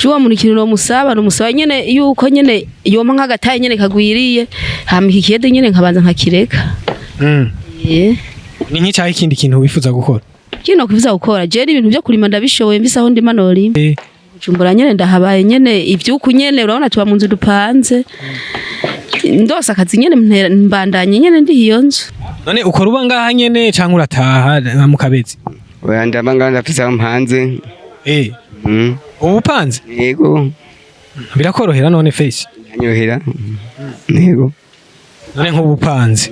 Juwa murikiriro musaba nyene yuko nyene yoma nk'agataye nyene kagwiriye hama ikiyede nyene nkabanza nkakireka. Ni nk'icyaha ikindi kintu wifuza gukora? Kino kwifuza gukora je ibintu byo kurima ndabishoboye mvise aho ndima nori. Bujumbura nyene ndahabaye nyene ivyuku nyene urabona tuba mu nzu dupanze. Ndosa akazi nyene mbandanye nyene ndi hiyo nzu. None ukora uba ngaha nyene canke urataha mu Kabezi? Oya ndabanga ndafisa mpanze. Ubu panze? Yego. Birakorohera none face? Anyohera. Yego. None nk'ubu panze.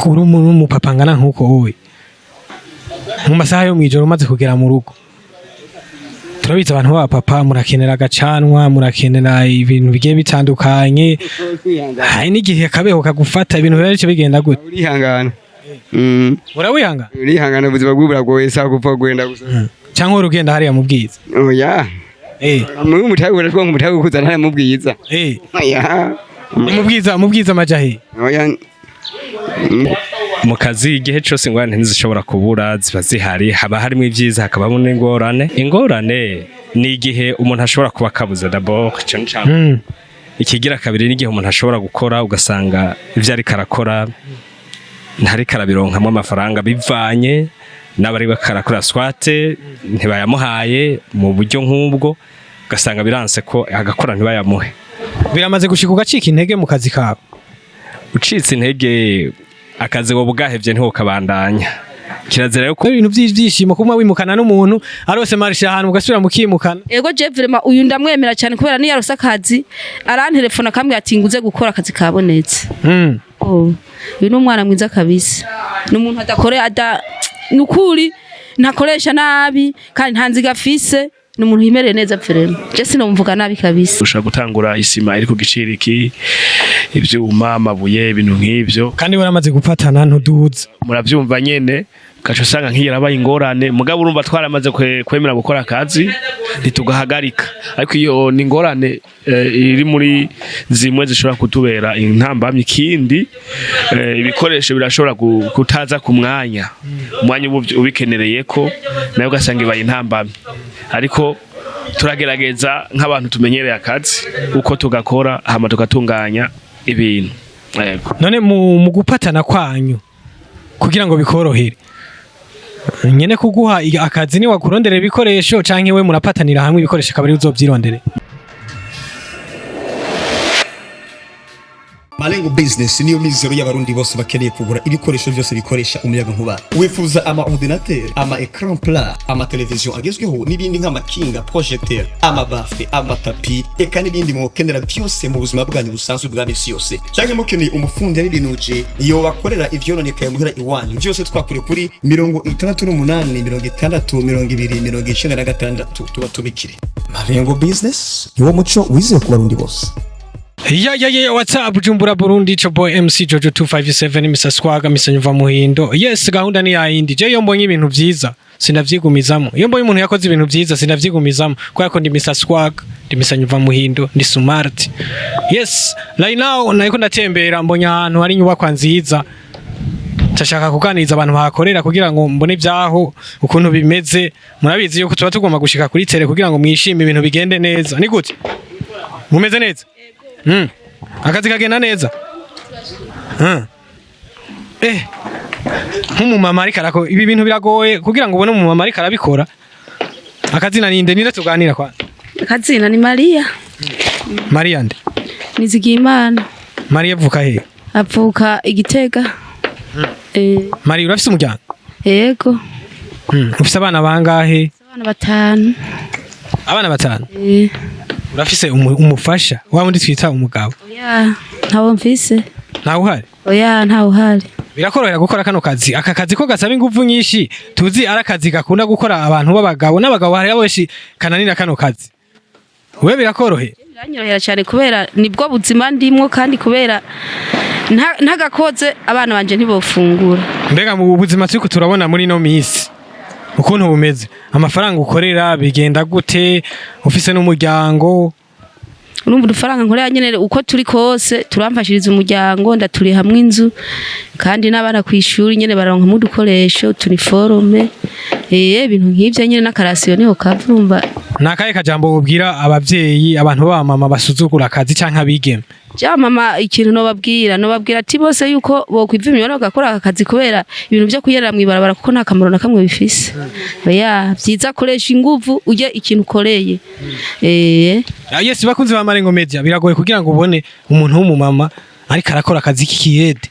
Uri mu papa ngana nkuko wowe. Mu masaha yo mwijoro umaze kugera mu rugo. Turabiza abantu ba papa murakenera agacanwa, murakenera ibintu bigiye bitandukanye. Hari n'igihe kabeho kagufata ibintu bice bigenda gute? Urihangana. Urawihangana? Urihangana ubuzima bw'uburagoye sa gupfa gwenda gusa. Cyangwa urugenda hariya mu bwiza? Oya. Mu mutagura two mu mutagu kuzana hariya mu bwiza. Oya. Mu bwiza majahe. Oya. Mu kazi igihe cyose ingorane ntizishobora kubura ziba zihari haba harimo ibyiza hakabamo n'ingorane. Ingorane ni igihe umuntu ashobora kuba kabuze d'abord cyo ncamo. Ikigira kabiri n'igihe umuntu ashobora gukora ugasanga ivyo ari karakora ntari karabironkamo amafaranga bivanye n'abari bakarakora swate ntibayamuhaye mu buryo nk'ubwo ugasanga biranse ko agakora ntibayamuhe. Biramaze gushika ugacika intege mu kazi kawe? Ucitse intege akazi wo bugahevye ntiho kabandanya. Kirazira yuko ibintu by'ibyishimo kuma wimukana n'umuntu arose marisha ahantu ugasubira mukimukana. Ego je vraiment uyu ndamwemera cyane kubera ni yarose akazi arantelefona kambwe ati nguze gukora akazi kabonetse. Uyu n'umwana mwiza kabisa. N'umuntu adakore nukuri ntakoresha nabi kandi ntanziga afise n'umuntu yimereye neza vraiment. Je sinomvuga nabi kabisa. Ushaka gutangura isima iri ku giciriki ivyuma amabuye ibintu nk'ivyo kandi waramaze gupatana ntuduze. Muravyumva nyene kaco sanga nkiyarabaye ingorane mugabo urumva twaramaze kwemera gukora akazi ntitugahagarika ariko iyo ni ingorane iri muri zimwe zishobora kutubera intambamye ikindi ibikoresho birashobora kutaza ku mwanya ubikenereye ko nayo ugasanga ibaye intambamye ariko turagerageza nk'abantu tumenyereye akazi uko tugakora hama tugatunganya ibintu. None mu gupatana kwanyu kugira ngo bikorohere nyene kuguha akazi ni wakurondera ibikoresho canke we murapatanira hamwe ibikoresho kabari uzovyirondere? Malengo business niyo mizero y'abarundi bose bakeneye kugura ibikoresho byose bikoresha umuyaga nkuba. Wifuza ama ordinateur, ama écran plat, ama television agezweho n'ibindi nk'amakinga, projecteur, ama bafle, ama tapi, eka n'ibindi mukenera byose mu buzima bwanyu busanzwe bwa misi yose. Cyangwa mukeneye umufundi ari binuje iyo bakorera ivyononekaye muhira iwanyu. Byose twakure kuri 68 tuba tubikire. Malengo business niwo muco wize ku barundi bose. What's up Bujumbura Burundi cho boy MC Jojo 257 Mr Swaga Mr Muhindo. Yes gahunda ni yindi je yo mbonye ibintu byiza sinavyigumizamo. Iyo mbonye umuntu yakoze ibintu byiza sinavyigumizamo kuko ndi Mr Swaga ndi Mr Muhindo ndi smart. Yes right now nako ndatembera mbonye ahantu hari nyubakwa nziza tashaka kuganiriza abantu bahakorera kugira ngo mbone byaho ukuntu bimeze. Murabizi yuko tuba tugomba gushika kuri tele kugira ngo mwishime ibintu bigende neza. Ni gute mumeze neza? Akazi kagenda neza? Nk'umumama ariko arako ibi bintu biragoye kugira ngo ubone umumama ariko arabikora. Akazina ninde nire tuganira kwa? Akazina ni Maria. Maria nde? Nizigimana. Maria avuka he? Avuka Igitega. Maria urafise umuryango? Yego. Ufise abana bangahe? Abana 5. Abana 5? Urafise umufasha wa wundi twita umugabo? Oya ntawo mfise. Ntawo uhari? Oya ntawo uhari. Birakorohera gukora kano kazi. Aka kazi ko gasaba ingufu nyinshi tuzi arakazi gakunda gukora abantu b'abagabo n'abagabo hari aboshi kananira kano kazi. Wewe birakorohe? Biranyorohera cyane kubera nibwo buzima ndimwo kandi kubera ntagakoze abana banje ntibofungura. Mbega mu buzima turiko turabona muri no misi ukuntu bumeze amafaranga ukorera bigenda gute ufise n'umuryango? Urumva udufaranga nkorera nyene uko turi kose turamfashiriza umuryango ndaturi hamwe inzu kandi n'abana kwishuri nyene baronka mu dukoresho tuniforme ibintu nk'ivyo nyene n'akarasiyo niho kavumba. Nakaye kajambo ubwira abavyeyi abantu ba mama basuzugura akazi canke abigeme? Ja mama ikintu nobabwira ati bose yuko bokwiva imibonano bagakora akazi kubera ibintu byo kuyerera mwibarabara kuko nta kamaro na kamwe bifise. Vyiza koresha inguvu uje ikintu ukoreye. Yes bakunze ba Marengo Media biragoye kugira ngo ubone umuntu w'umumama ariko arakora akazi k'ikiyede.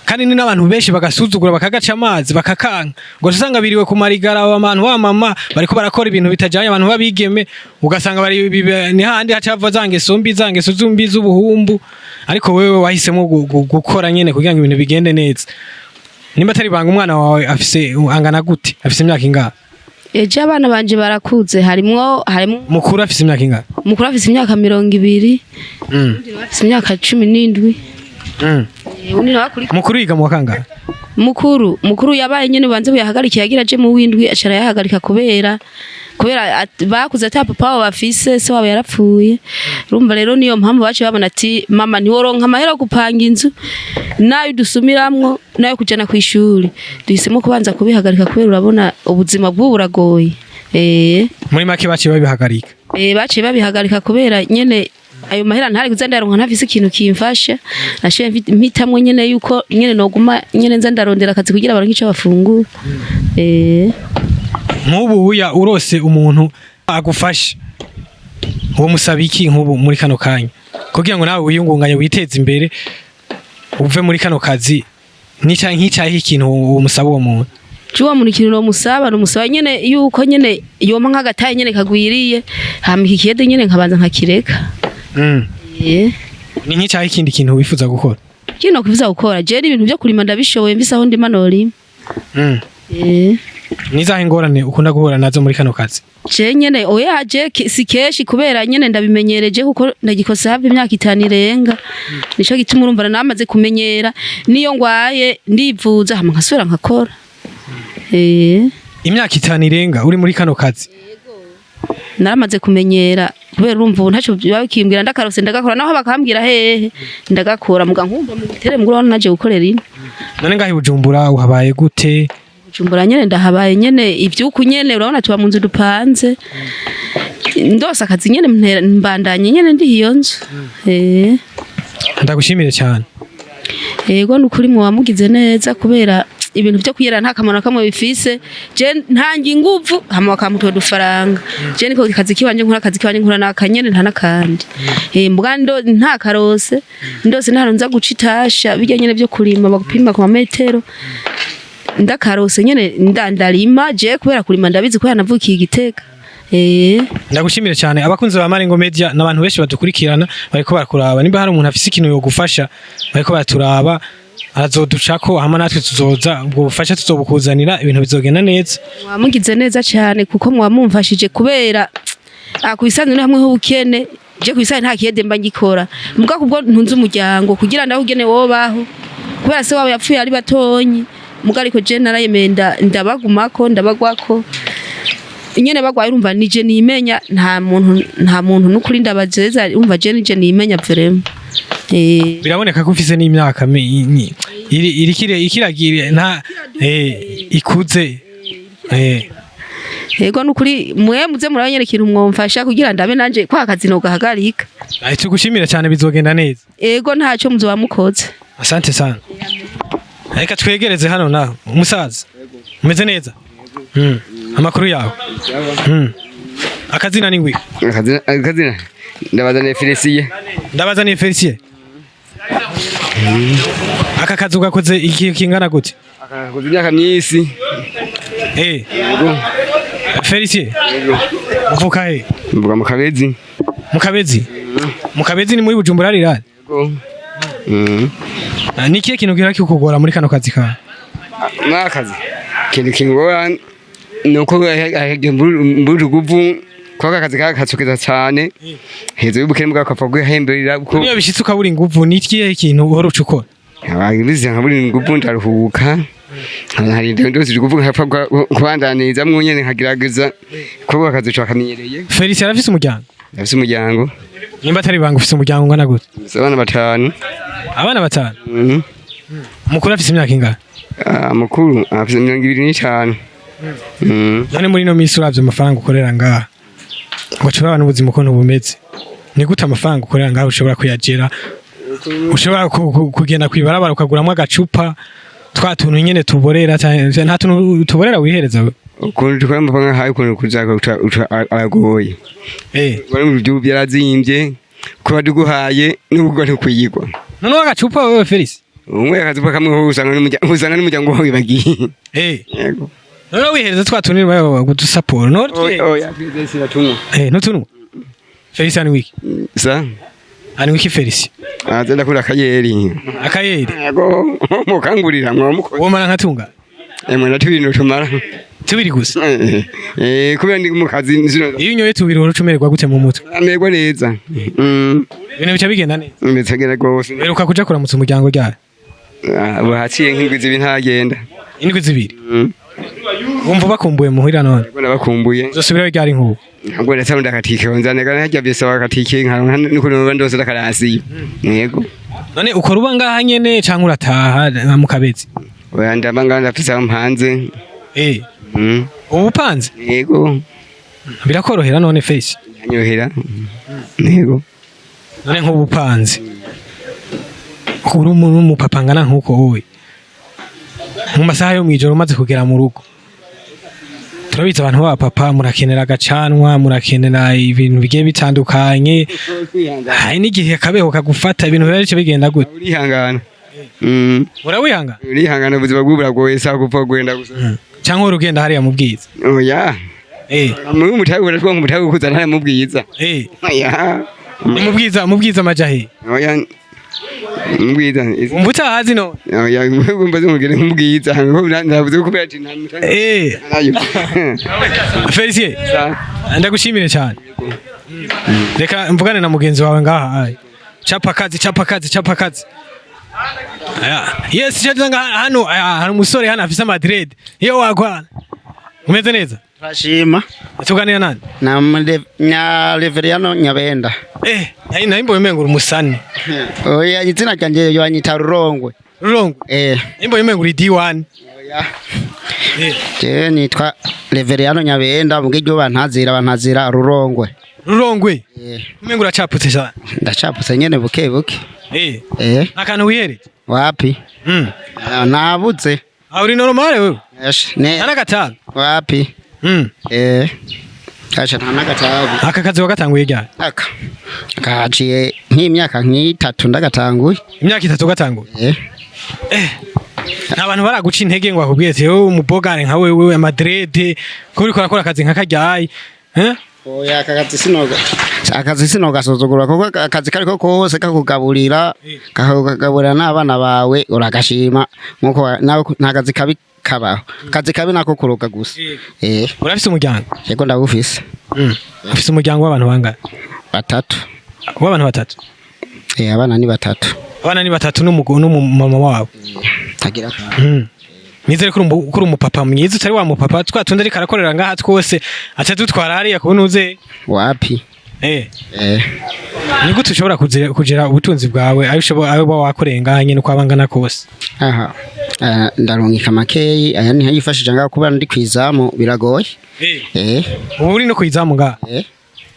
Kandi ni n'abantu benshi bagasuzugura bakagaca amazi bakakanka ngo usanga biriwe ku marigara abantu ba mama bariko barakora ibintu bitajanye abantu babigeme ugasanga bari ni handi hacava zange zumbi z'ubuhumbu ariko wewe wahisemo gukora nyene kugira ngo ibintu bigende neza. Nimba atari banga umwana wawe afise angana gute afise imyaka ingahe? Eje abana banje barakuze harimo mukuru afise imyaka ingahe? Mukuru afise imyaka 20 afise imyaka 17 Mukuru yiga mu kangahe? Mukuru yabaye nyene banze buyahagarika yagira je mu windwi acara yahagarika kubera bakuze ata papa wabo bafise se wabo yarapfuye. Urumva rero niyo mpamvu bace babona ati mama ntiworonka amahera gupanga inzu nayo dusumiramwo nayo kujana kwishuri. Duhisemo kubanza kubihagarika kubera urabona ubuzima bw'uburagoye. Muri make bace babihagarika. Bace babihagarika kubera nyene ayo mahera ntari kuzandaronka ntafise ikintu kimfasha nashe mpitamwe nyene yuko nyene noguma nyene nza ndarondera akazi kugira abantu nk'ico bafungura. Nk'ubu uya urose umuntu agufasha uwo musabiki nk'ubu muri kano kanya kugira ngo nawe wiyungunganye witeze imbere uve muri kano kazi nk'icyahi ikintu umusaba uwo muntu. Juwa muri kintu no musaba nyene yuko nyene yoma nk'agataye nyene kagwiriye hama ikiyede nyene nkabanza nkakireka. Ni nk'icyahi ikindi kintu wifuza gukora? Kino kwifuza gukora je ibintu byo kurima ndabishoboye mbisaho ndi manori. Nizaho ingorane ukunda guhura nazo muri kano kazi? Je nyene oya je si keshi kubera nyene ndabimenyereje kuko ndagikose hafi imyaka 5 irenga. Nico gituma urumva namaze kumenyera niyo ngwaye ndivuza hama nkasubira nkakora. Imyaka 5 irenga uri muri kano kazi? Naramaze kumenyera kubera urumva ubu ntaco bakimbwira ndakarose ndagakora naho bakambwira hehe ndagakora muga nkumva mu gitere mugoro naje gukorera ino. None ngahi Bujumbura uhabaye gute? Bujumbura nyene ndahabaye nyene ivyuku nyene urabona tuba mu nzu dupanze. Ndose akazi nyene mbandanye nyene ndi hiyo nzu. Ndagushimire cyane. Yego nukuri mu wamugize neza kubera ibintu byo kuyera nta kamaro kamwe bifise je ntangi inguvu hama bakamutwe dufaranga je niko kazi kiwanje nkora akazi kiwanje nkora nakanyene nta nakandi mbwando nta karose ndose ntaronza guca itasha bijya nyene byo kurima bagupima ku metero ndakarose nyene ndandarima je kubera kurima ndabizi ko yanavukiye Igitega. Ndagushimire cyane abakunzi ba Marengo Media n'abantu benshi badukurikirana bariko barakuraba nimba hari umuntu afise ikintu yo gufasha bariko baraturaba arazoducako hama natwe tuzoza ubwo bufasha tuzobukuzanira ibintu bizogenda neza. Wamugize neza cyane kuko mwamumfashije kubera akwisanzwe hamwe h'ubukene je kwisana nta kiyede mba ngikora muga kubwo ntunze umuryango kugira ndaho ugene wobaho kubera se wabo yapfuye ari batonyi muga ariko je narayemenda ndabagumako ndabagwako nyene bagwaye urumva nije nimenya nta muntu nukuri ndabazeza urumva je nije nimenya vraiment. Biraboneka ko ufise n'imyaka ikiragire nta ikuze. Yego nukuri mwe muze murabanyere ikintu mwomfasha kugira ndabe nanje kwa kazi no gahagarika. Tugushimira cyane bizogenda neza. Yego ntaco muzoba mukoze. Asante sana. Reka twegereze hano naho umusaza. Umeze neza? Amakuru yawe? Akazina ni ngwi? Akazina ndabazaniye Felicien. Ndabazaniye Felicien. Aka kazi ugakoze iki kingana gute? Akakoze imyaka myinshi. Felicien. Uvuka he? Mvuga mu Kabezi. Mu Kabezi? Mu Kabezi ni muri Bujumbura rirari? Yego. Ni kihe kintu gira kukugora muri kano kazi kawe? Mwakazi. Kintu kingora nuko mbujuguvu kwa kazi kakatsukiza cyane. Hezo y'ubukene mbwa kapfa guhemberera uko. Niyo bishitse ukabura inguvu ni kihe kintu uhora ucukora? Abagize nkabura inguvu ndaruhuka. Hari ndose kuvuga hapfa kubandaniza mwonyene nkagerageza ko akazi cakamenyereye. Felicien arafise umuryango? Afise umuryango. Nimba atari banga ufise umuryango ngana gute? Abana 5. Abana 5? mukuru afise imyaka ingahe mukuru afise 25. none muri no minsi uravye amafaranga ukorera ngaha wacura n'ubuzima uko ntubumeze ni gute amafaranga ukorera ngaha ushobora kuyagera ushobora kugenda kwibarabara ukaguramwo agacupa twa tuntu nyene tuborera nta tuntu tuborera wihereza ukuntu tukora amafaranga hayi ukuntu kuzaka aragoye bari mu byo byarazimvye kuba duguhaye n'ubwo ntukuyigwa none agacupa wewe Felix umwe akazupa kamwe usanga n'umuryango wawe bagiye yego none wihereza twa tuntu bayo gudusaporo no oya Felix iratumwa no Felix ani wiki sa ani wiki Felix azenda kuri akayeri yego mukangurira mwamuko womara nkatunga mwana tubiri tumara tubiri gusa kubera ndi mu kazi nzino iyo unyoye tubiri urucumererwa gute mu mutwe amerwa neza ibintu bica bigenda neza mbetsagera gose beruka kuja kuramutsa umuryango ryari bahaciye nk'indwi zibiri ntagenda indwi zibiri wumva bakumbuye muhira none bona bakumbuye uzosubirayo ryari nk'ubu ngo ndetse ndakatike nzanega hajya byese bakatike nkaronka niko ndose ndakarasi yego none ukora uba ngaha nyene canke urataha mu kabezi oya ndabanga ndafisa mpanze ubu upanze yego birakorohera none Felix anyohera yego none nk'ubu upanze uri umuntu w'umupapa ngana nk'uko wowe mu masaha yo mwijoro umaze kugera mu rugo turabizi abantu b'abapapa murakenera agacanwa murakenera ibintu bigiye bitandukanye hari n'igihe akabeho kagufata ibintu biba bice bigenda gute urihangana urihangana ubuzima bw'uburagoye saa gupfa kugenda gusa cyangwa urugenda hariya mu bwiza oya muri umutagura two umutagura kuzana hariya mu bwiza oya mu bwiza amajahe oya mbwiza umva utahazi no oya mbaze mugere mu bwiza ndavuze ko ati Felicien ndagushimire cyane reka mvugane na mugenzi wawe ngaha chapa kazi yes cyangwa hano hari umusore hano afise Madrid iyo wagwana umeze neza Rashima tuganira nani na Reveriano Nyabenda nayi mbo yemengura umusani oya izina cyanje yanyita Rurongwe imbo yemengura D1 oya nitwa Reveriano Nyabenda mugiryo bantazira Rurongwe umengura caputse cyane ndacaputse nyene buke akantu wihere wapi nabuze uri normal wewe nana gatanu wapi kasha nana gatanu aka kazi wagatanguye ryari kaciye nk'imyaka nk'itatu ndagatanguye imyaka 3 gatanguye abantu baraguca intege ngo akubwiye ati wowe umubogare nka wewe Madrid ko uri korakora akazi nka kajyayi oya akazi sinogasuzugura kuko akazi kariko kose kakugaburira n'abana bawe uragashima nkuko nawe nta kazi kabi kabaho kazi kabi nako kuroga gusa urafise umuryango yego ndagufise ufise umuryango w'abantu bangana batatu abana ni batatu n'umumama wabo tagira nizere ko uri umupapa mwiza utari wa mupapa twatundi ariko arakorera ngaha twose atadutwara hariya kubona uze wapi ni gute ushobora kugira ubutunzi bwawe ayo wakoreye ngaha nyine uko abangana kose ndarungika makeyi aya ni yifashije ngaha kuba ndi kwizamu biragoye ubu uri no kwizamu ngaha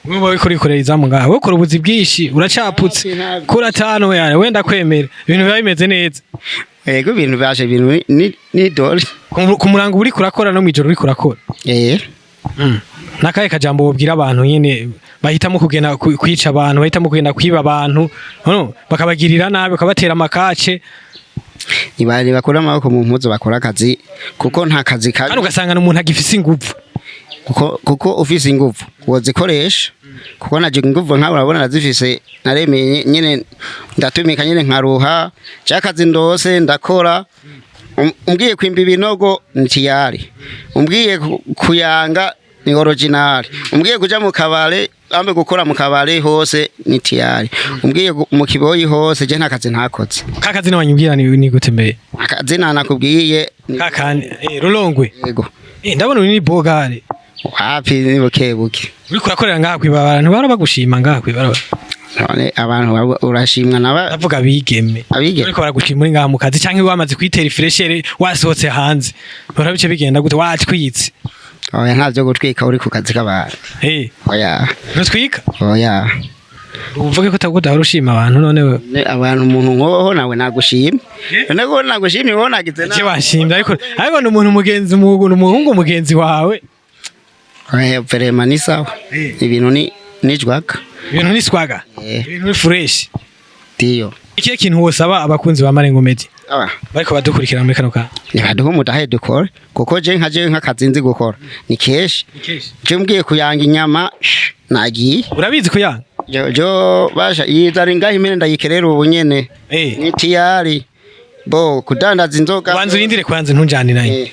wewe uri kurikorera izamu ngaha we ukora ubuzi bwishi uracaputse kura tano wenda kwemera ibintu biba bimeze neza yego ibintu baje ibintu ni dole ku murango uri kurakora no mwijoro uri kurakora nakaye kajambo wobwira abantu nyene bahitamo kugenda kwica abantu bahitamo kugenda kwiba abantu bakabagirira nabi bakabatera amakace ibari bakora amaboko mu mpuzo bakora akazi kuko nta kazi kabi kandi ugasanga n'umuntu agifise ingufu kuko ufise ingufu wozikoresha kuko naje ingufu nka urabona nazifise naremeye nyene ndatumika nyene nkaruha cyakazi ndose ndakora umbwiye kwimba ibinogo ntiyari umbwiye kuyanga ni original umbwiye kuja mu kabare ambe gukora mu kabare hose ni tiyari umbwiye mu kiboyi hose je nta kazi ntakoze kakazi n'abanyubwira ni gute mbere akazi nakubwiye kakandi Rurongwe yego ndabona uri ni bogare wapi ni buke uri kurakorera ngaha kwibara abantu barabagushima ngaha kwibara none abantu urashimwa naba ndavuga bigeme ariko baragushima muri ngaha mu kazi canke wamaze kwitera ifreshere wasohotse hanze urabice bigenda gute watwitse oya ntavyo gutwika uri ku kazi k'abantu oya ntutwika oya uvuge ko utaguda urushima abantu none we abantu umuntu nkoho nawe nagushima none ko nagushimye wowe nagize na washimye ariko ni umuntu mugenzi umuhungu mugenzi wawe oya vrema ni sawa ibintu ni jwaka ibintu ni swaga ibintu ni fresh tiyo ikihe kintu wosaba abakunzi ba Marengo Media bariko badukurikira muri kano ka nibaduho mudahe dukora kuko je nk'akazi nzi gukora ni keshi je mbwiye kuyanga inyama nagiye urabizi kuyanga jo basha yizari ngaho imene ndayikerera ubu nyene ni tiyari bo kudandaza inzoga banzu rindire kwanze ntunjane nayo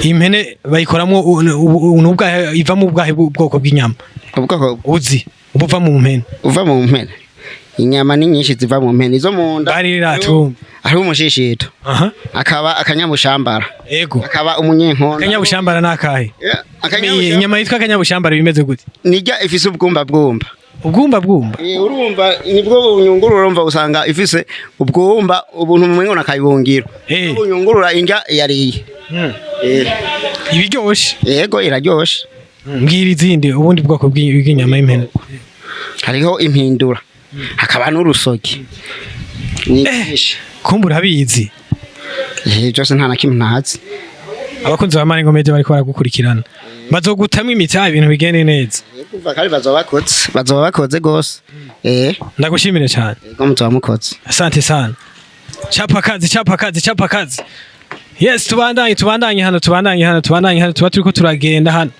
impene bayikoramo ubwa ivamo ubwahe bwoko bw'inyama ubwoko uzi ubuva mu mpene uva mu mpene inyama ni nyinshi ziva mu mpene izo munda bari ratu ari umushishito akaba akanyabushambara yego akaba umunyenkono akanyabushambara nakahe inyama yitwa akanyabushambara bimeze gute nijya ifise ubwumba ubwumba urumva nibwo bunyungurura urumva usanga ifise ubwumba ubuntu mumwe nakayibungiro ubunyungurura indya yariye ibiryoshe yego iraryoshe mbwira izindi ubundi bwoko bw'inyama y'impene hariho impindura hakaba n'urusogi kumbura abizi byose nta na kimwe ntazi abakunzi ba Marengo Media bariko baragukurikirana bazogutamwa imitaha ibintu bigende neza kandi bazoba bakoze gose ndagushimire cyane yego muzoba mukoze asante sana chapa kazi yes tubandanye hano tuba turiko turagenda hano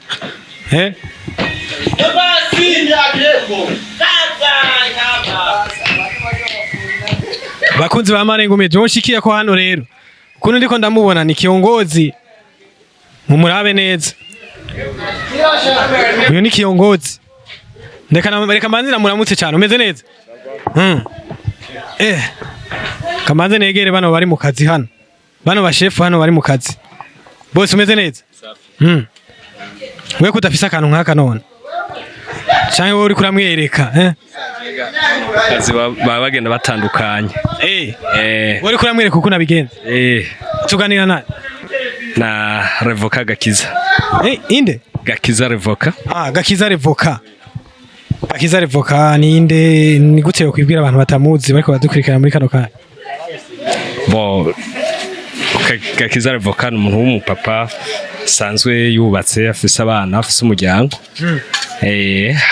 bakunzi ba Marengo Media nshikiye ko hano rero kuno ndiko ndamubona ni kiongozi mumurabe neza uyu ni kiongozi reka manzina muramutse cyane umeze neza kamanze negere bano bari mu kazi hano bano bashefu hano bari mu kazi bose umeze neza we kudafisa akantu nk'aka none cyane wowe uri kuramwereka kazi baba bagenda batandukanye wowe kuramwereka uko nabigenza tuganira na Revoka Gakiza inde Gakiza Revoka Gakiza Revoka ni inde ni gute kwibwira abantu batamuzi bariko badukurikira muri kano kanya bo Gakiza Revoka ni umuntu w'umupapa sanzwe yubatse afise abana afise umuryango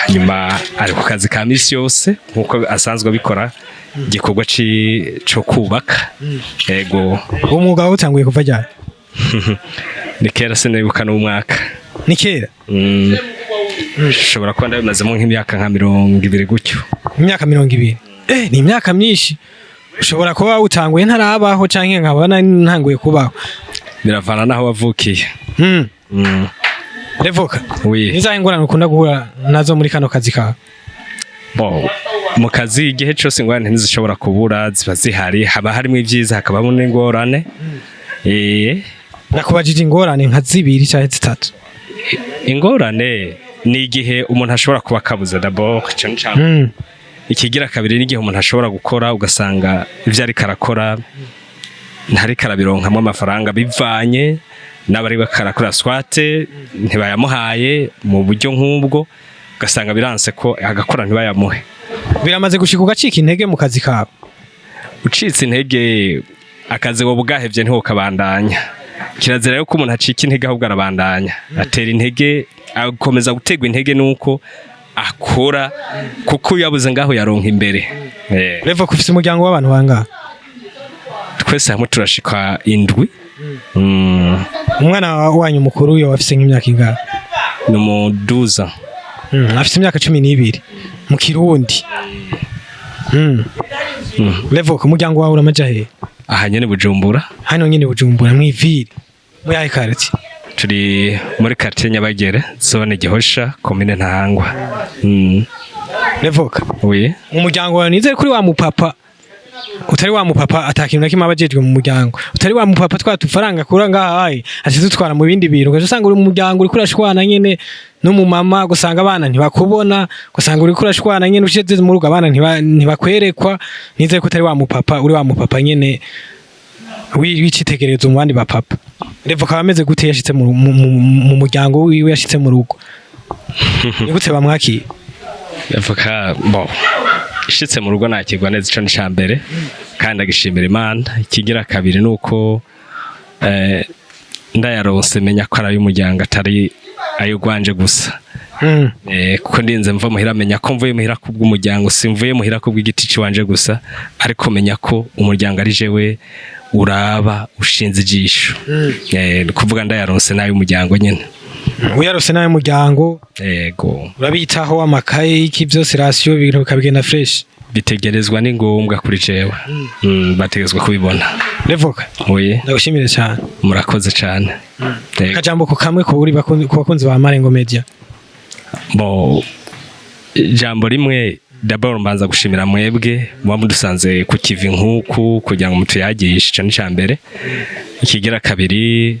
hanyuma ari ku kazi ka misi yose nkuko asanzwe abikora igikorwa cyo kubaka yego umwuga utanguye kuva ryari ni kera sinibuka n'umwaka ni kera ushobora kuba ndabimazemo nk'imyaka nka 20 gutyo imyaka 20 ni imyaka myinshi ushobora kuba utanguye ntarabaho canke nkabona ntanguye kubaho biravana naho wavukiye Revoka oui izahe ngorane ukunda guhura nazo muri kano kazi kawe bo mu kazi igihe cyose ingorane ntizishobora kubura ziba zihari haba harimo ibyiza hakabamo n'ingorane nakubajije ingorane nka 2 cyangwa 3 ingorane ni igihe umuntu ashobora kuba kabuze d'abord cyane ikigira kabiri n'igihe umuntu ashobora gukora ugasanga ivyo ari karakora ntari karabironkamo amafaranga bivanye n'abari bakarakora swate ntibayamuhaye mu buryo nk'ubwo ugasanga biranse ko agakora ntibayamuhe biramaze gushika ugacika intege mu kazi kawe ucitse intege akazi wo bugahevye ntiho kabandanya kirazira yo ko umuntu acika intege ahubwo arabandanya atera intege akomeza gutegwa intege nuko akora kuko yabuze ngaho yaronka imbere Revo kufise umuryango w'abantu banga twese hamwe turashika indwi umwana wanyu mukuru yo afise nk'imyaka ingana ni mu 12 afise imyaka 12 mu Kirundi Revo ku muryango wawe uramaja he aha nyene Bujumbura hano nyene Bujumbura mw'iviri mu yahe karati turi muri quartier Nyabagere zone Gihosha commune Ntahangwa Revoka oui umuryango wawe nizere kuri wa mupapa utari wa mupapa atakintu na kimwe abajejwe mu muryango utari wa mupapa twatufaranga kura ngahaye ashizutwara mu bindi bintu ugaje usanga uri mu muryango uri kurashwana nyene no mu mama gusanga abana ntibakubona gusanga uri kurashwana nyene usheze mu rugo abana ntibakwerekwa nize ko utari wa mupapa uri wa mupapa nyene wicitegerezo mu bandi bapapa Revo kaba ameze gute yashitse mu muryango wiwe yashitse mu rugo nigute bamwaki Revo ka bo ishitse mu rugo nakigwa neza ico nicambere kandi agishimira Imana ikigira kabiri nuko ndayaronse menya ko ari umuryango atari ayugwanje gusa kuko ndinze mva muhira menya ko mvuye muhira kubw'umuryango simvuye muhira kubw'igiti ciwanje gusa ariko menya ko umuryango ari jewe uraba ushinze ijisho kuvuga ndayaronse nayo umuryango nyene uyarose nayo umuryango yego urabitaho amakaye iki byose ratio ibintu bikabigenda fresh bitegerezwa ni ngombwa kuri jewe bategezwa kubibona Revoka oye ndagushimire cyane murakoze cyane kajambo ko kamwe ko uri bakunzi ba Marengo Media bo jambo rimwe d'abord mbanza gushimira mwebwe muba mudusanze ku kivi nkuku kugira ngo mutuyagishe cyane cyambere ikigira kabiri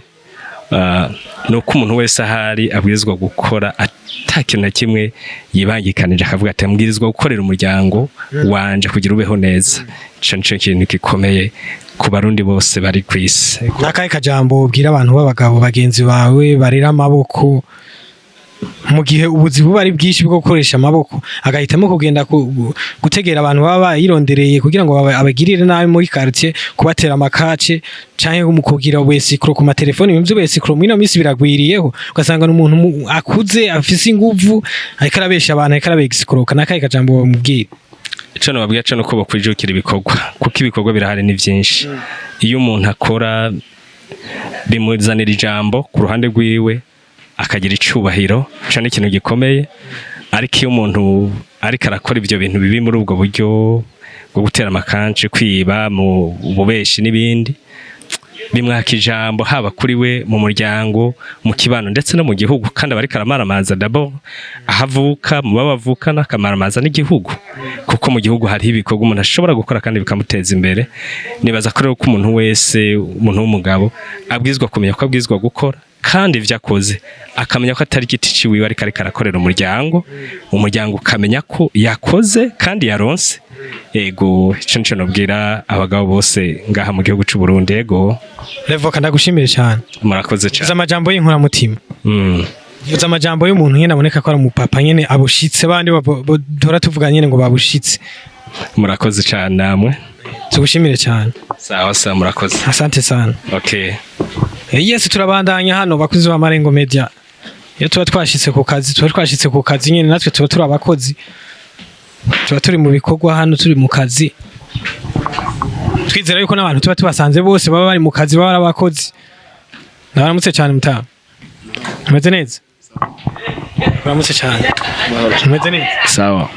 nuko umuntu wese ahari abwirizwa gukora atakintu na kimwe yibangikanije akavuga ati mbwirizwa gukorera umuryango wanje kugira ubeho neza cyo kintu gikomeye ku barundi bose bari kwisi nakaye kajambo ubwira abantu b'abagabo bagenzi bawe barera amaboko mu gihe ubuzi buba ari bwinshi bwo gukoresha amaboko agahitamo kugenda gutegera abantu baba yirondereye kugira ngo abagirire nabi muri quartier kubatera amakace canke kumukugira wesikro ku matelefoni ibyo wesikro mwino misi biragwiriyeho ugasanga n'umuntu akuze afise inguvu ariko arabesha abantu ariko arabesikro kanakaye kajambo bamubwira ico nababwira cyo nuko bakwijukira ibikorwa kuko ibikorwa birahari ni byinshi iyo umuntu akora bimuzanira ijambo ku ruhande rwiwe akagira icubahiro cyane ikintu gikomeye ariko iyo umuntu ariko arakora ibyo bintu bibi muri ubwo buryo bwo gutera amakanci kwiba mu bubeshi n'ibindi bimwaka ijambo haba kuri we mu muryango mu kibano ndetse no mu gihugu kandi abariko aramaramaza d'abord ahavuka mu babavukana akamaramaza n'igihugu kuko mu gihugu hari ibikorwa umuntu ashobora gukora kandi bikamuteza imbere nibaza ko rero ko umuntu wese umuntu w'umugabo abwizwa kumenya ko abwizwa gukora kandi vyakoze akamenya ko atari giti ciwiwe ariko arakorera umuryango ukamenya ko yakoze kandi yaronse ego cyo nobwira abagabo bose ngaha mu gihugu c'u Burundi ego Revoka ndagushimire cyane murakoze cyane amajambo y'inkura mutima Yuza amajambo y'umuntu nyene aboneka ko ari umupapa nyene abushitse bandi dora tuvuga nyene ngo babushitse murakoze cyane namwe tugushimire cyane sawa sawa murakoze asante sana okay yes turabandanya hano bakuzi ba Marengo Media iyo tuba twashitse ku kazi nyene natwe tuba turi abakozi tuba turi mu bikorwa hano turi mu kazi twizera yuko n'abantu tuba tubasanze bose baba bari mu kazi baba abakozi nabaramutse cyane mutama meze neza baramutse cyane meze neza sawa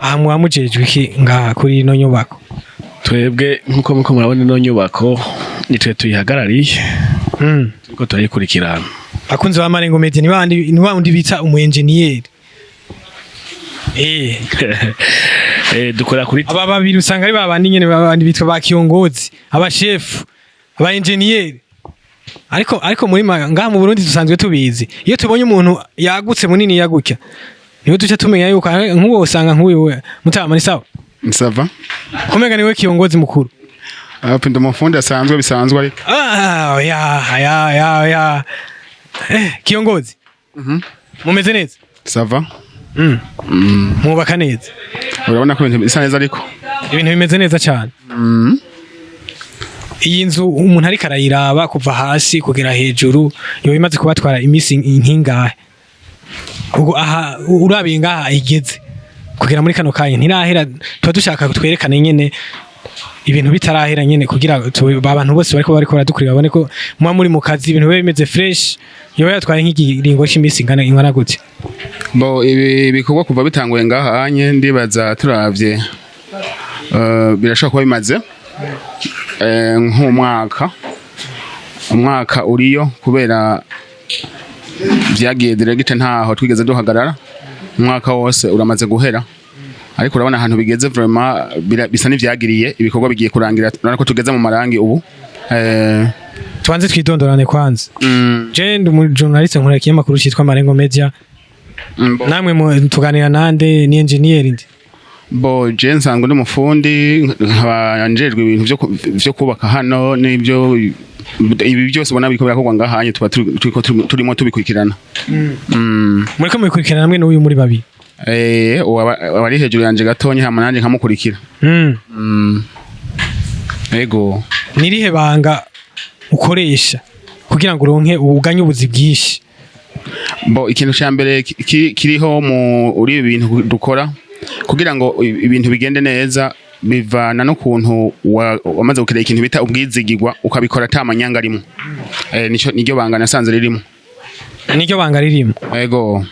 aha mwamujejwe iki ngaha kuri ino nyubako twebwe nkuko muko murabona ino nyubako nitwe tuyihagarariye turiko turayikurikirana bakunze ba Marengo Media ni bandi bita umu engineer dukora kuri aba babiri usanga ari babandi nyene babandi bitwa ba kiongozi aba chef aba engineer ariko muri ngaha mu Burundi dusanzwe tubizi iyo tubonye umuntu yagutse munini yagutya niwe duca tumenya yuko nk'uwo usanga nk'uwo mutama ni sawa nsava komega niwe kiongozi mukuru hapo ndo mafundi asanzwe bisanzwe ariko ya kiongozi mumeze neza sava mubaka neza urabona ko ibintu bisa neza ariko ibintu bimeze neza cyane iyi nzu umuntu ariko arayiraba kuva hasi kugera hejuru yo bimaze kubatwara imisi nkingahe ubwo aha urabiye ngaha igeze kugera muri kano kanya ntirahera tuba dushaka kutwerekana nyene ibintu bitarahera nyene kugira abantu bose bariko baradukurira babone ko muba muri mu kazi ibintu biba bimeze fresh yoba yatwaye nk'igiringo c'imisi ingana gute bo ibi bikorwa kuva bitanguye ngaha anye ndibaza turavye birashobora kuba bimaze umwaka uriyo kubera vyagiye direct ntaho twigeze duhagarara umwaka wose uramaze guhera ariko urabona ahantu bigeze vraiment bisa n'ivyagiriye ibikorwa bigiye kurangira urabona ko tugeze mu marangi ubu tubanze twidondorane kwanza je ndi umujournaliste nkora ikinyamakuru cyitwa Marengo Media namwe tuganira nande ni engineer ndi bo je nsanzwe ndi umufundi nkabanjejwe ibintu byo kubaka hano n'ibyo ibi byose ubona biko birakorwa ngahanye tuba turimo tubikurikirana muri ko mubikurikirana namwe n'uyu muri babi wari hejuru yanje gatonye hama nanje nkamukurikira ego nirihe banga ukoresha kugira ngo uronke uganye ubuzi bwishi bo ikintu cya mbere kiriho uri ibintu dukora kugira ngo ibintu bigende neza bivana no kuntu wamaze gukira ikintu bita ubwizigirwa ukabikora atamanyanga arimo niryo banga nasanze ririmo niryo banga ririmo yego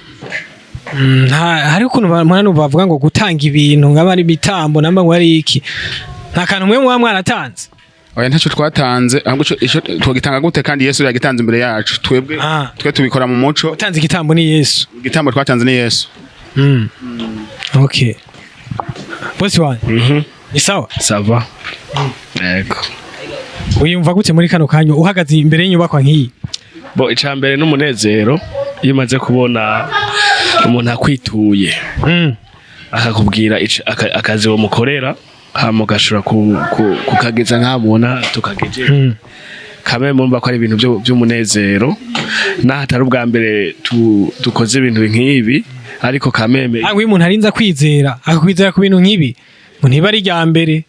hari ukuntu mwana bavuga ngo gutanga ibintu ngabari bitambo namba ngo ari iki nta kantu mwe mwaratanze oya ntaco twatanze ahubwo twogitanga gute kandi Yesu yagitanze imbere yacu twe tubikora mu muco utanze igitambo ni Yesu igitambo twatanze ni Yesu okay bosi wanje ni sawa sava yego uyumva gute muri kano kanyo uhagaze imbere y'inyubako nk'iyi bo icambere n'umunezero iyo umaze kubona umuntu akwituye akakubwira akazi wo mukorera hama ugashobora kukageza nk'amubona tukageje kamwe mumva ko ari ibintu by'umunezero n'ahatari ubwa mbere dukoze ibintu nk'ibi ariko kameme ntabwo iyo umuntu arinza kwizera akakwizera ku bintu nk'ibi ngo ntiba ari irya mbere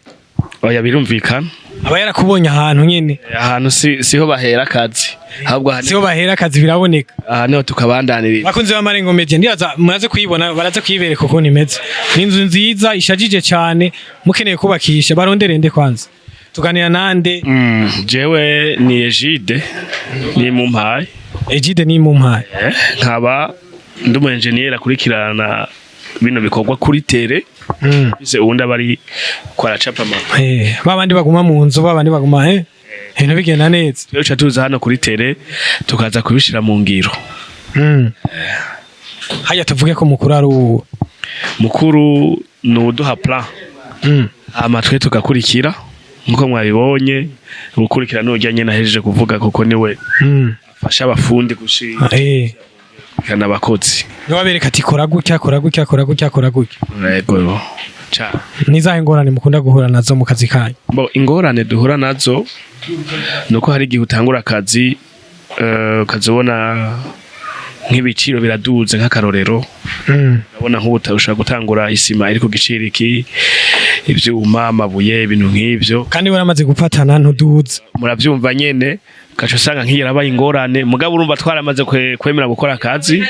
oya birumvikana aba yarakubonye ahantu nyene ahantu siho bahera akazi ahubwo siho bahera akazi biraboneka niho tukabandanirira bakunze ba Marengo Media ndibaza muraze kuyibona baraze kuyibereka uko nimeze ni inzu nziza ishajije cyane mukeneye kubakisha baronderende kwanza tuganira nande jewe ni Egide ni mumpaye Egide ni mumpaye nkaba ndi umu engineer akurikirana bino bikorwa kuri tere bise ubundi abari kwa racapa babandi baguma mu nzu babandi baguma ibintu bigenda neza twe tuza hano kuri tere tukaza kubishira mu ngiro haya tuvuge ko mukuru ari mukuru nuduha plan amatwe tugakurikira nkuko mwabibonye gukurikira n'ujyanye nahejeje kuvuga kuko niwe afasha abafundi gushira kana bakozi niwabereka ati kora gutya kora gutya kora gutya kora gutya yego cha nizahe ingorane mukunda guhura nazo mu kazi kanyu bo ingorane duhura nazo nuko hari igihe utangura akazi ukazobona nk'ibiciro biraduze nk'akarorero urabona nk'ubutarusha gutangura isima iri ku giciro iki ivyuma amabuye ibintu nk'ivyo kandi waramaze gufatana ntuduze muravyumva nyene kacho usanga nk'iyarabaye ingorane mugabo urumva twaramaze kwemera gukora akazi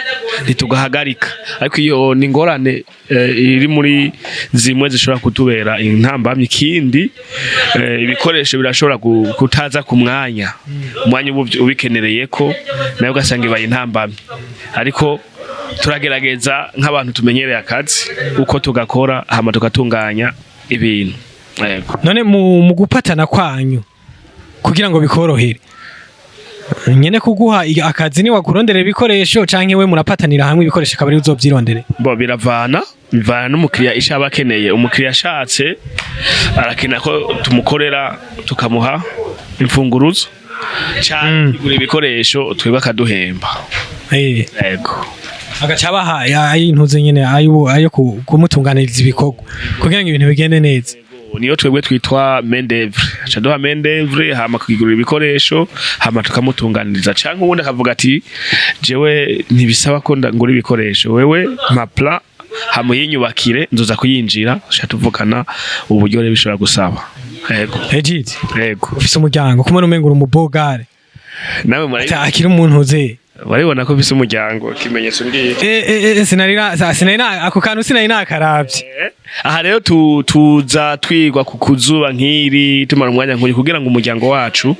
ntitugahagarika ariko iyo ni ingorane iri muri zimwe zishobora kutubera intambamye ikindi ibikoresho birashobora kutaza ku mwanya ubikenereye ko nayo ugasanga ibaye intambamye ariko turagerageza nk'abantu tumenyereye akazi uko tugakora hama tugatunganya ibintu none mu gupatana kwanyu kugira ngo bikorohere nyene kuguha akazi ni wakurondera ibikoresho canke we murapatanira hamwe ibikoresho kabari uzovyirondere bo bivana n'umukiriya ishaba akeneye umukiriya ashatse arakena ko tumukorera tukamuha imfunguruzo cyane igura ibikoresho twebwe akaduhemba yego agacabaha ayintuze nyene ayo kumutunganiriza ibikorwa kugira ngo ibintu bigende neza niyo twebwe twitwa mendevre acaduha mendevre hama kugura ibikoresho hama tukamutunganiriza canke ubundi akavuga ati jewe ntibisaba ko ngura ibikoresho wewe mapla hama yinyubakire nzoza kuyinjira tuvugana uburyo rero bishobora gusaba yego Egide yego ufise umuryango kumwe n'umengura umubogare nawe muri akiri umuntu uze waribona ko bise umuryango kimenyetso ngiye sinarina ako kantu sinarina akaravye aha rero tuza twigwa ku kuzuba nk'iri tumara umwanya nk'uyu kugira ngo umuryango wacu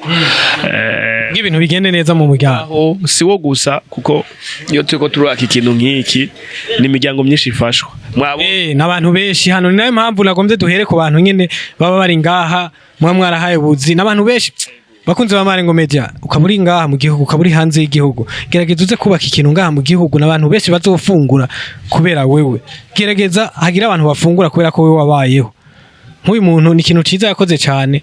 nk'ibintu bigende neza mu muryango si wo gusa kuko iyo turiko turaka ikintu nk'iki ni imiryango myinshi ifashwa n'abantu benshi hano ni nayo mpamvu nagombye duhere ku bantu nyene baba bari ngaha mwarahaye buzi n'abantu benshi bakunze ba Marengo Media ukaba uri ngaha mu gihugu ukaba uri hanze y'igihugu gerageza uze kubaka ikintu ngaha mu gihugu n'abantu benshi bazofungura kubera wewe gerageza hagira abantu bafungura kubera ko wewe wabayeho nk'uyu muntu ni ikintu ciza yakoze cyane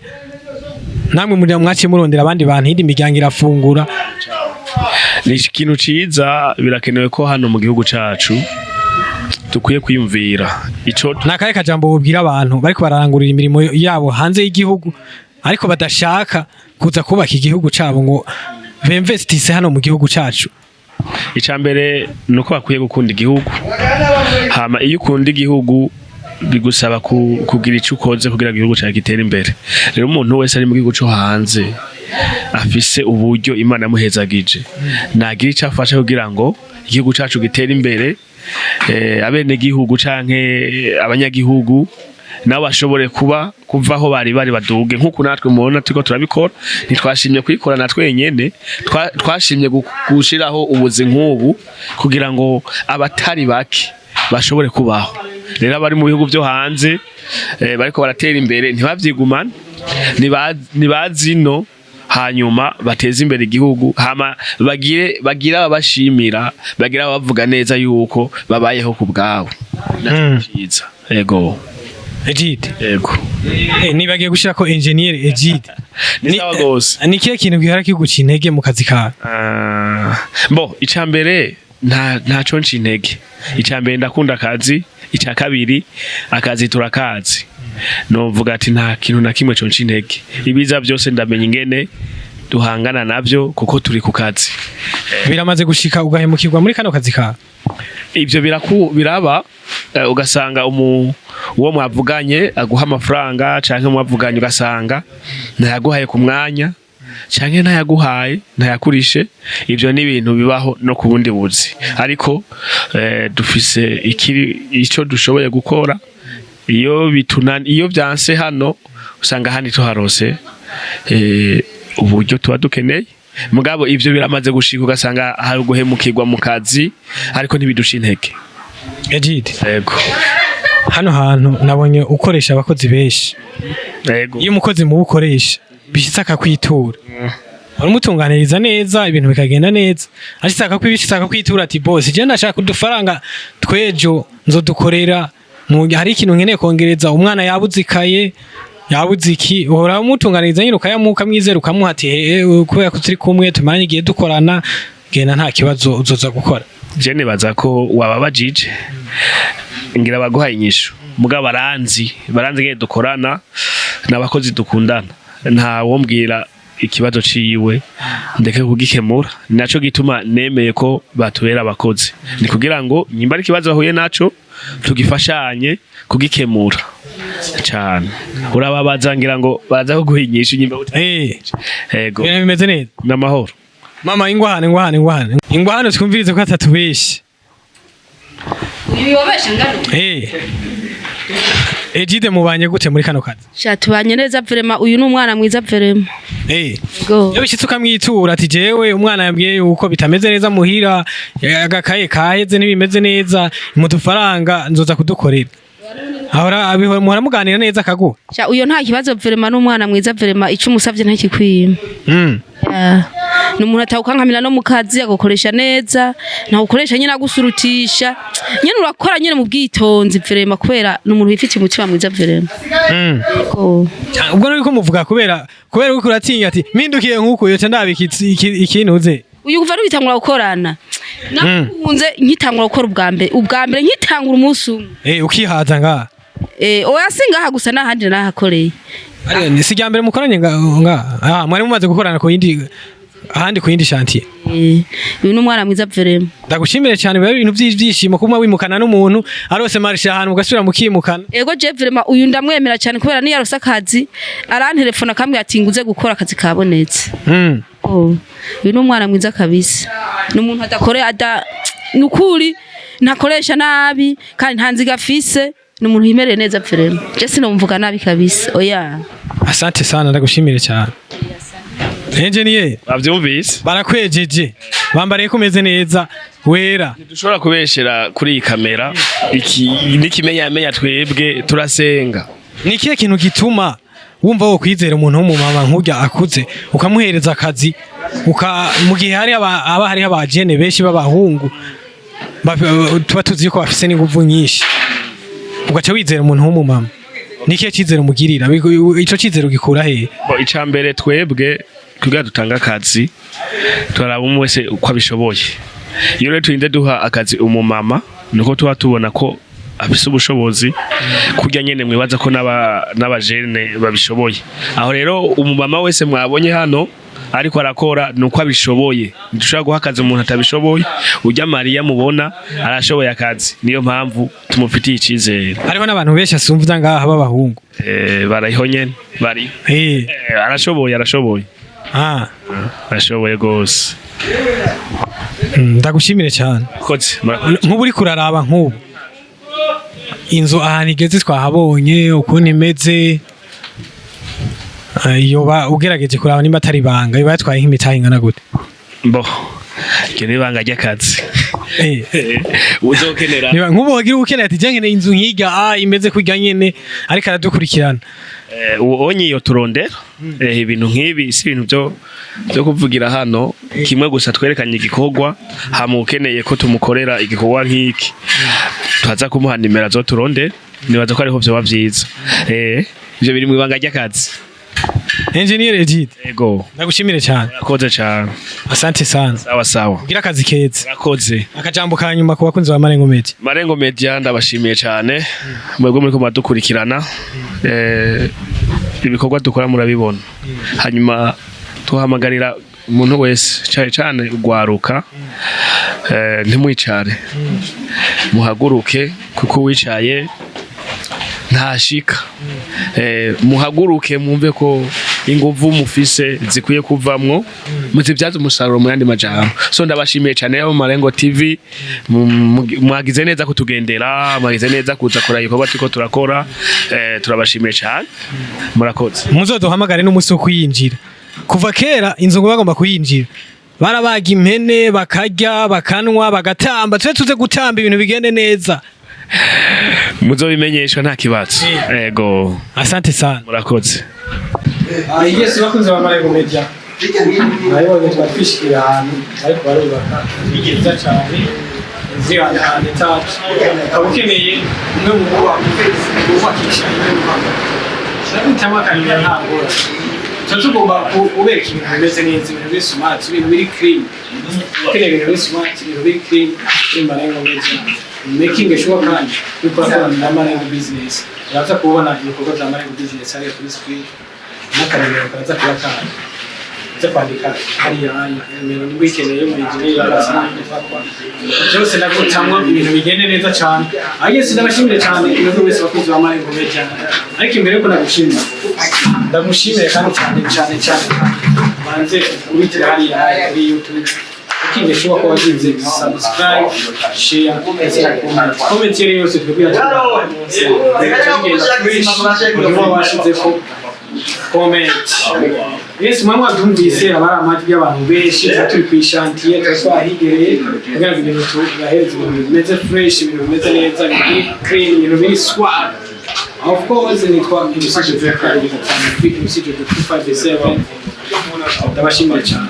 namwe muri mwaciye murondera abandi bantu hindi miryango irafungura ni ikintu ciza birakenewe ko hano mu gihugu cacu dukwiye kwiyumvira ico nakaye kajambo bubwira abantu bariko bararangurira imirimo yabo hanze y'igihugu ariko badashaka kuza kubaka igihugu cabo ngo bemvestise hano mu gihugu cacu. Icambere nuko bakwiye gukunda igihugu hama iyo ukunda igihugu bigusaba kugira ico ukoze kugira igihugu cyawe gitere imbere. Rero umuntu wese ari mu gihugu cyo hanze afise uburyo Imana yamuhezagije nagira ico afasha kugira ngo igihugu cacu gitere imbere, abene gihugu canke abanyagihugu nabo bashobore kuvaho bari baduge nkuko natwe mubona turiko turabikora. Ntitwashimye kwikora na twenyene, twashimye gushiraho ubuzi nk'ubu kugira ngo abatari bake bashobore kubaho. Rero abari mu bihugu byo hanze bariko baratera imbere ntibavyigumana, nibazino hanyuma bateze imbere igihugu, hama bagira abashimira, bagira abavuga neza yuko babayeho ku bwabo. Nacyiza yego Egide yego nibagiye gushira ko engineer Egide ni kihe kintu gihara kiguca intege mu kazi kawe? Icambere ntaco nci intege. Icambere ndakunda akazi, icya kabiri akazi turakazi, novuga ati nta kintu na kimwe co nci intege. Ibiza byose ndamenya ingene duhangana navyo kuko turi ku kazi. Biramaze gushika ugahemukirwa muri kano kazi kawe? Ibyo biraba ugasanga uwo mwavuganye aguha amafaranga canke mwavuganye ugasanga ntayaguhaye ku mwanya canke ntayaguhaye ntayakurishe. Ibyo ni ibintu bibaho no ku bundi buzi, ariko dufise ico dushoboye gukora. Iyo byanse hano usanga handi tuharose uburyo tuba dukeneye. Mugabo ivyo biramaze gushika ugasanga hari guhemukirwa mu kazi ariko ntibidusha intege. Egide yego hano hantu nabonye ukoresha abakozi benshi. Yego iyo umukozi mu ukoresha bishitse akakwitura uramutunganiriza neza ibintu bikagenda neza, ashaka kwitura ati boss je ndashaka udufaranga twejo nzodukorera hari ikintu nkeneye kongereza, umwana yabuzikaye yabuze iki, uhora umutunganiriza nyine ukayamuka mwizera ukamuha ati kubera ko turi kumwe tumaranye igihe dukorana genda nta kibazo uzoza gukora. Je nibaza ko wababajije ngira baguhaye inyishu, mugabo baranzi ngene dukorana n'abakozi dukundana, nta wombwira ikibazo ciwe ndeke kugikemura. Naco gituma nemeye ko batubera abakozi, ni kugira ngo nyimba ari ikibazo bahuye naco tugifashanye kugikemura cyane. Urababaza ngira ngo baza kuguhinyisha nyimba yego bimeze neza n'amahoro. Mama ingwahane twumvirize ko atatubeshe Wibabesha ngalo Egide mubanye gute muri kano kazi? Tubanye neza vrema, uyu n'umwana mwiza vrema. Yo bishitse ukamwitura ati jewe umwana yambwiye yuko bitameze neza muhira, agakaye kaheze ntibimeze neza, mudufaranga nzoza kudukorera. Ahora muhora muganira neza akaguha? Uyo nta kibazo vrema, n'umwana mwiza vrema, ico umusavye ntakikwima. Numuntu atawukankamira no mu kazi agokoresha neza, nta ukoresha nyine agusurutisha, nyine urakora nyine mu bwitonzi vrema, kubera n'umuntu wifitiye umutima mwiza vrema. Ubwo niko muvuga kubera uko uratinya ati mindukiye nkuko yoca ndabika ikintu uze. Uyu kuva rubitangura gukorana nakunze nkitangura gukora ubwa mbere nkitangura umunsi umwe ukihaza nga oya singaha gusa nahandi nahakoreye ni sijyambere mukoranye nga mwari mumaze gukorana ko yindi ahandi ku yindi chantier. Uyu n'umwana mwiza vrema. Ndagushimire cyane biba ibintu byishimo kuma wimukana n'umuntu arose marisha ahantu ugasubira mukimukana. Ego je vrema uyu ndamwemera cyane kubera ni yarose akazi arantelefona kamwe ati nguze gukora akazi kabonetse. Uyu n'umwana mwiza kabisa. N'umuntu adakorera nukuri ntakoresha nabi kandi ntanziga afise, n'umuntu yimereye neza vrema. Je sinomvuga nabi kabisa. Oya. Asante sana ndagushimire cyane. Engineer bavyumvise barakwejeje bambariye kumeze neza wera. Dushobora kubeshera kuri iyi kamera iki nikimenya twebwe turasenga. Nikiye kintu gituma wumva wo kwizera umuntu w'umumama nk'urya akuze ukamuhereza akazi mu gihe hari abajene benshi b'abahungu tuba tuzi ko bafise n'inguvu nyinshi ugaca wizera umuntu w'umumama nikiye cyizere umugirira ico cyizere ugikura hehe icambere twebwe kugira dutanga akazi turaraba umwe wese uko abishoboye iyo rero turinde duha akazi umumama nuko tuba tubona ko afise ubushobozi kurya nyene mwibaza ko n'abajene babishoboye aho rero umumama wese mwabonye hano ariko arakora nuko abishoboye dushaka guha akazi umuntu atabishoboye ujya Maria mubona arashoboye akazi niyo mpamvu tumufitiye icizere ariko n'abantu benshi asumva ngaha b'abahungu bariho nyene bari arashoboye arashoboye gose ndagushimire cyane nk'ubu uri kuraraba nk'ubu inzu ahantu igeze twahabonye ukuntu imeze yoba ugerageje kuraba nimba atari banga yoba yatwaye nk'imitahe ingana gute iryo ni banga ry'akazi uzokenera nk'ubu wagira ukeneye ati nkeneye inzu nk'iga imeze kurya nyene ariko aradukurikirana onye iyo turondera ibintu nk'ibi si ibintu byo kuvugira hano kimwe gusa twerekanye igikorwa hama ukeneye ko tumukorera igikorwa nk'iki tuhaza kumuha nimero zo turondera nibaza ko ariho byoba byiza ivyo biri mu ibanga ry'akazi Engineer Egid ego ndagushimire cyane akoze cyane asante sana sawa gira akazi keza akoze akajambo kanyuma ku bakunzi ba Marengo Media ndabashimiye cyane mwebwe muri ko madukurikirana ibikorwa dukora murabibona hanyuma tuhamagarira umuntu wese cyane ugwaruka ntimwicare muhaguruke kuko wicaye ntashika muhaguruke mwumve ko inguvu mufise zikwiye kuvamwo muzibyaza umusaruro mu yandi majambo so ndabashimiye cyane abo Marengo TV mwagize neza kutugendera mwagize neza kuza kora igikorwa tiko turakora turabashimiye cyane murakoze muzoduhamagare n'umusuku yinjira kuva kera inzu ngo bagomba kuyinjira barabaga impene bakarya bakanwa bagatamba tuze gutamba ibintu bigende neza muzobimenyeshwa nta kibazo ego asante sana murakoze yes bakunze ba Marengo Media nayo twatwishikira ahantu ariko barubaka bigeza cyane zira ahantu etaje ukeneye umwe mu kubakisha shabitamaka ntabwo tugomba kubeka ibintu bimeze neza ibintu biri smart ibintu biri clean ukeneye ibintu biri smart ibintu biri clean muri Marengo Media making sure kandi dukorana na Marengo business yaza kubona ibikorwa bya Marengo business ari kuri screen n'akarere kaza kubakana cyo kwandika hariya nimero nibikeneye mu engineer abasanzwe bakwa byose nagutamwa ibintu bigende neza cyane agese ndabashimire cyane ibintu wese bakunze ba Marengo Media ariko imbere ko nagushimira ndamushimire kandi cyane banze kubitira hariya kuri YouTube ukinesha ko wagize subscribe share comment yose twebwe comment yes mama dumvise abari amajwi y'abantu benshi turi kwishantiye twahigereye kugira ngo ibintu tubahereze ibintu bimeze fresh ibintu bimeze neza biri clean ibintu biri swag of course nitwa Imusije Vekari cyane kuri Imusije 257 ndabashimira cyane